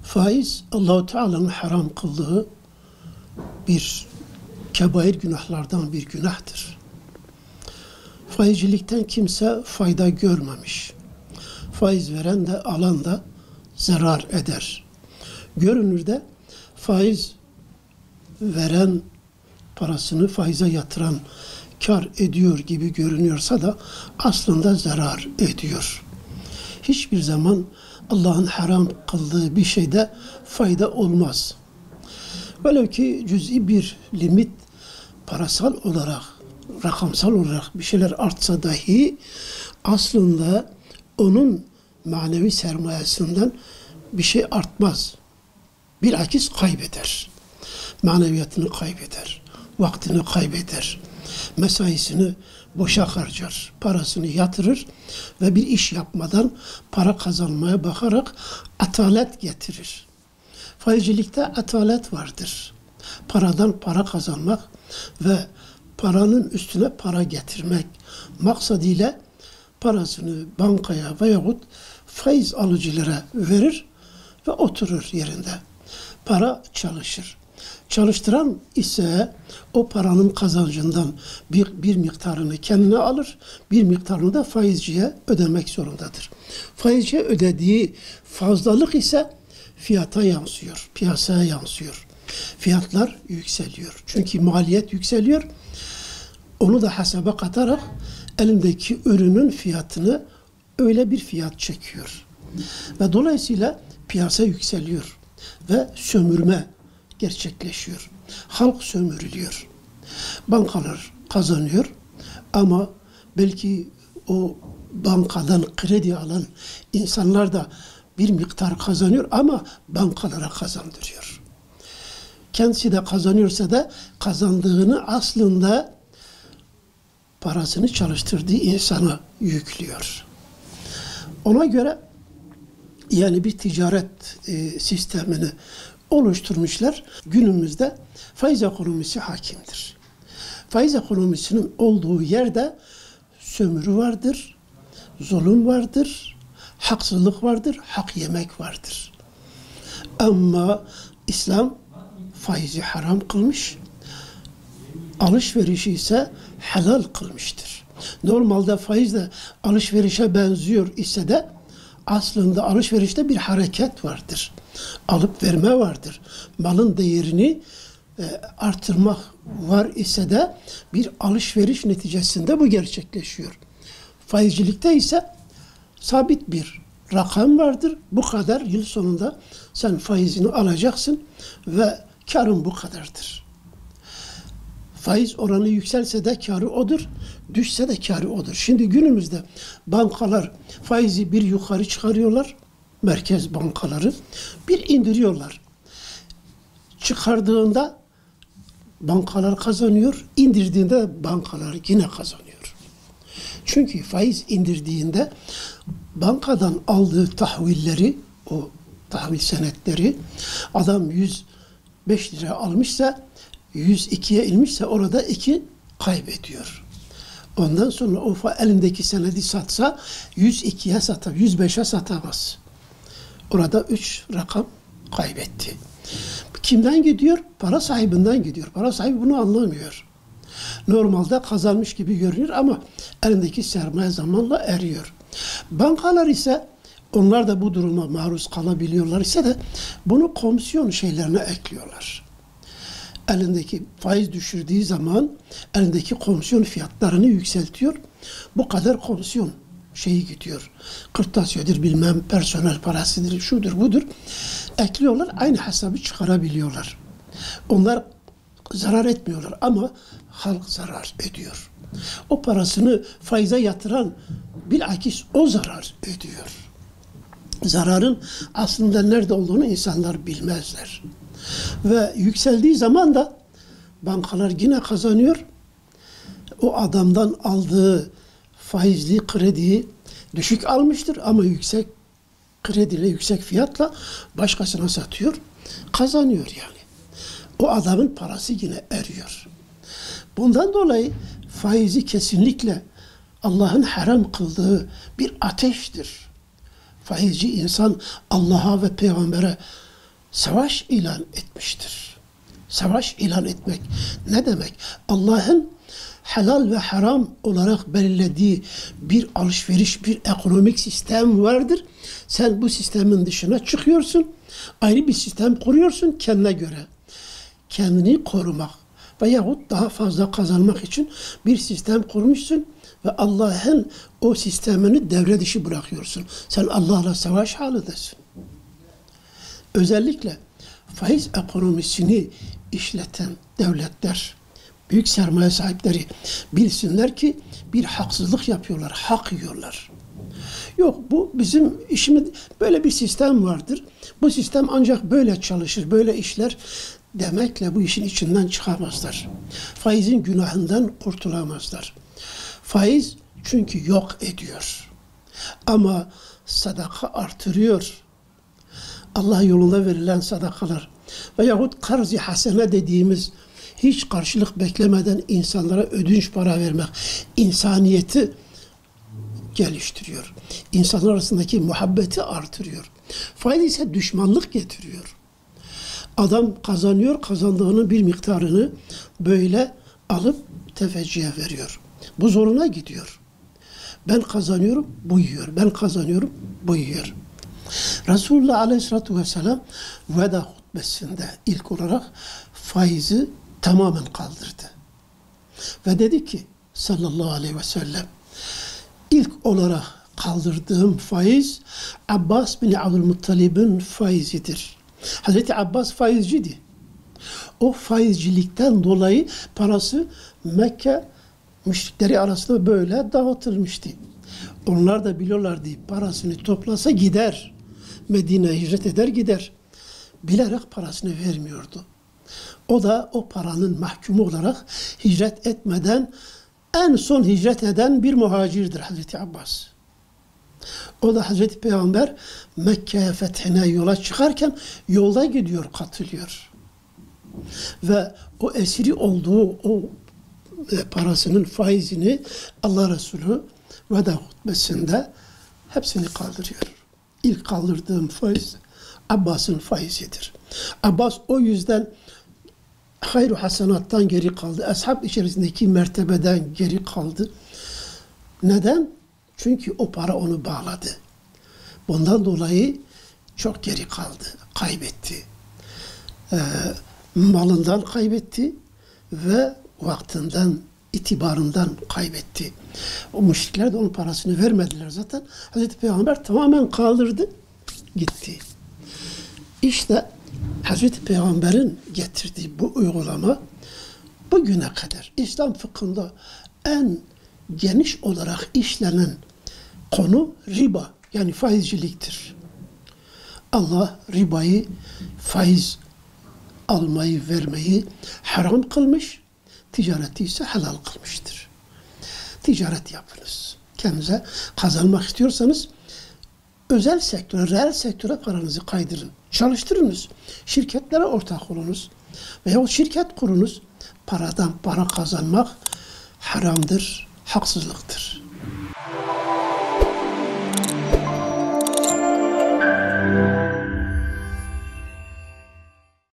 Faiz, Allah-u Teala'nın haram kıldığı bir kebair günahlardan bir günahtır. Faizcilikten kimse fayda görmemiş. Faiz veren de alan da zarar eder. Görünürde faiz veren, parasını faize yatıran kar ediyor gibi görünüyorsa da aslında zarar ediyor. Hiçbir zaman Allah'ın haram kıldığı bir şeyde fayda olmaz. Velev ki cüz'i bir limit parasal olarak, rakamsal olarak bir şeyler artsa dahi aslında onun manevi sermayesinden bir şey artmaz. Bilakis kaybeder. Maneviyatını kaybeder. Vaktini kaybeder. Mesaisini boşa harcar. Parasını yatırır ve bir iş yapmadan para kazanmaya bakarak atalet getirir. Faizcilikte atalet vardır. Paradan para kazanmak ve paranın üstüne para getirmek maksadıyla parasını bankaya veyahut faiz alıcılara verir ve oturur yerinde. Para çalışır. Çalıştıran ise o paranın kazancından bir miktarını kendine alır, bir miktarını da faizciye ödemek zorundadır. Faizciye ödediği fazlalık ise fiyata yansıyor, piyasaya yansıyor. Fiyatlar yükseliyor. Çünkü maliyet yükseliyor. Onu da hesaba katarak elindeki ürünün fiyatını öyle bir fiyat çekiyor. Ve dolayısıyla piyasa yükseliyor ve sömürme gerçekleşiyor. Halk sömürülüyor. Bankalar kazanıyor ama belki o bankadan kredi alan insanlar da bir miktar kazanıyor ama bankalara kazandırıyor. Kendisi de kazanıyorsa da kazandığını aslında parasını çalıştırdığı insana yüklüyor. Ona göre yani bir ticaret sistemini oluşturmuşlar. Günümüzde faiz ekonomisi hakimdir. Faiz ekonomisinin olduğu yerde sömürü vardır, zulüm vardır, haksızlık vardır, hak yemek vardır. Ama İslam faizi haram kılmış, alışverişi ise helal kılmıştır. Normalde faiz de alışverişe benziyor ise de aslında alışverişte bir hareket vardır. Alıp verme vardır. Malın değerini artırmak var ise de bir alışveriş neticesinde bu gerçekleşiyor. Faizcilikte ise sabit bir rakam vardır. Bu kadar yıl sonunda sen faizini alacaksın ve karın bu kadardır. Faiz oranı yükselse de karı odur, düşse de karı odur. Şimdi günümüzde bankalar faizi bir yukarı çıkarıyorlar, merkez bankaları, bir indiriyorlar. Çıkardığında bankalar kazanıyor, indirdiğinde bankalar yine kazanıyor. Çünkü faiz indirdiğinde bankadan aldığı tahvilleri, o tahvil senetleri adam 105 lira almışsa 102'ye inmişse orada 2 kaybediyor. Ondan sonra o elindeki senedi satsa 102'ye satar, 105'e satamaz. Orada 3 rakam kaybetti. Kimden gidiyor? Para sahibinden gidiyor. Para sahibi bunu anlamıyor. Normalde kazanmış gibi görünüyor ama elindeki sermaye zamanla eriyor. Bankalar ise onlar da bu duruma maruz kalabiliyorlar ise de bunu komisyon şeylerine ekliyorlar. Elindeki faiz düşürdüğü zaman elindeki komisyon fiyatlarını yükseltiyor. Bu kadar komisyon şeyi gidiyor. Kırtasiyedir, bilmem personel parasıdır, şudur budur. Ekliyorlar, aynı hesabı çıkarabiliyorlar. Onlar zarar etmiyorlar ama halk zarar ediyor. O parasını faize yatıran bilakis o zarar ediyor. Zararın aslında nerede olduğunu insanlar bilmezler. Ve yükseldiği zaman da bankalar yine kazanıyor. O adamdan aldığı faizli krediyi düşük almıştır ama yüksek krediyle, yüksek fiyatla başkasına satıyor. Kazanıyor yani. O adamın parası yine eriyor. Bundan dolayı faizi kesinlikle Allah'ın haram kıldığı bir ateştir. Faizci insan Allah'a ve peygambere savaş ilan etmiştir. Savaş ilan etmek ne demek? Allah'ın helal ve haram olarak belirlediği bir alışveriş, bir ekonomik sistem vardır. Sen bu sistemin dışına çıkıyorsun. Ayrı bir sistem kuruyorsun kendine göre. Kendini korumak veyahut daha fazla kazanmak için bir sistem kurmuşsun ve Allah'ın o sistemini devre dışı bırakıyorsun. Sen Allah'la savaş halindesin. Özellikle faiz ekonomisini işleten devletler, büyük sermaye sahipleri bilsinler ki bir haksızlık yapıyorlar, hak yiyorlar. Yok, bu bizim işimiz, böyle bir sistem vardır. Bu sistem ancak böyle çalışır, böyle işler demekle bu işin içinden çıkamazlar. Faizin günahından kurtulamazlar. Faiz çünkü yok ediyor. Ama sadaka artırıyor. Allah yolunda verilen sadakalar veyahut karz-ı hasene dediğimiz hiç karşılık beklemeden insanlara ödünç para vermek insaniyeti geliştiriyor. İnsanlar arasındaki muhabbeti artırıyor. Faiz ise düşmanlık getiriyor. Adam kazanıyor, kazandığının bir miktarını böyle alıp tefeciye veriyor. Bu zoruna gidiyor. Ben kazanıyorum, bu yiyor. Ben kazanıyorum, bu yiyor. Resulullah Aleyhisselatü Vesselam veda hutbesinde ilk olarak faizi tamamen kaldırdı. Ve dedi ki sallallahu aleyhi ve sellem, ilk olarak kaldırdığım faiz Abbas bin Abdülmuttalib'in faizidir. Hazreti Abbas faizciydi. O faizcilikten dolayı parası Mekke müşrikleri arasında böyle dağıtılmıştı. Onlar da biliyorlardı, parasını toplasa gider. Medine'ye hicret eder gider. Bilerek parasını vermiyordu. O da o paranın mahkumu olarak hicret etmeden en son hicret eden bir muhacirdir Hazreti Abbas. O da Hazreti Peygamber Mekke'ye fethine yola çıkarken yolda gidiyor, katılıyor. Ve o esiri olduğu o parasının faizini Allah Resulü veda hutbesinde hepsini kaldırıyor. İlk kaldırdığım faiz Abbas'ın faizidir. Abbas o yüzden hayru hasenattan geri kaldı. Ashab içerisindeki mertebeden geri kaldı. Neden? Çünkü o para onu bağladı. Bundan dolayı çok geri kaldı. Kaybetti. Malından kaybetti ve vaktinden, itibarından kaybetti. O müşrikler de onun parasını vermediler zaten. Hazreti Peygamber tamamen kaldırdı, gitti. İşte Hazreti Peygamber'in getirdiği bu uygulama bugüne kadar İslam fıkhında en geniş olarak işlenen konu riba, yani faizciliktir. Allah ribayı, faiz almayı, vermeyi haram kılmış, ticareti ise helal kılmıştır. Ticaret yapınız. Kendinize kazanmak istiyorsanız özel sektöre, reel sektöre paranızı kaydırın. Çalıştırınız. Şirketlere ortak olunuz. Veya o şirket kurunuz. Paradan para kazanmak haramdır, haksızlıktır.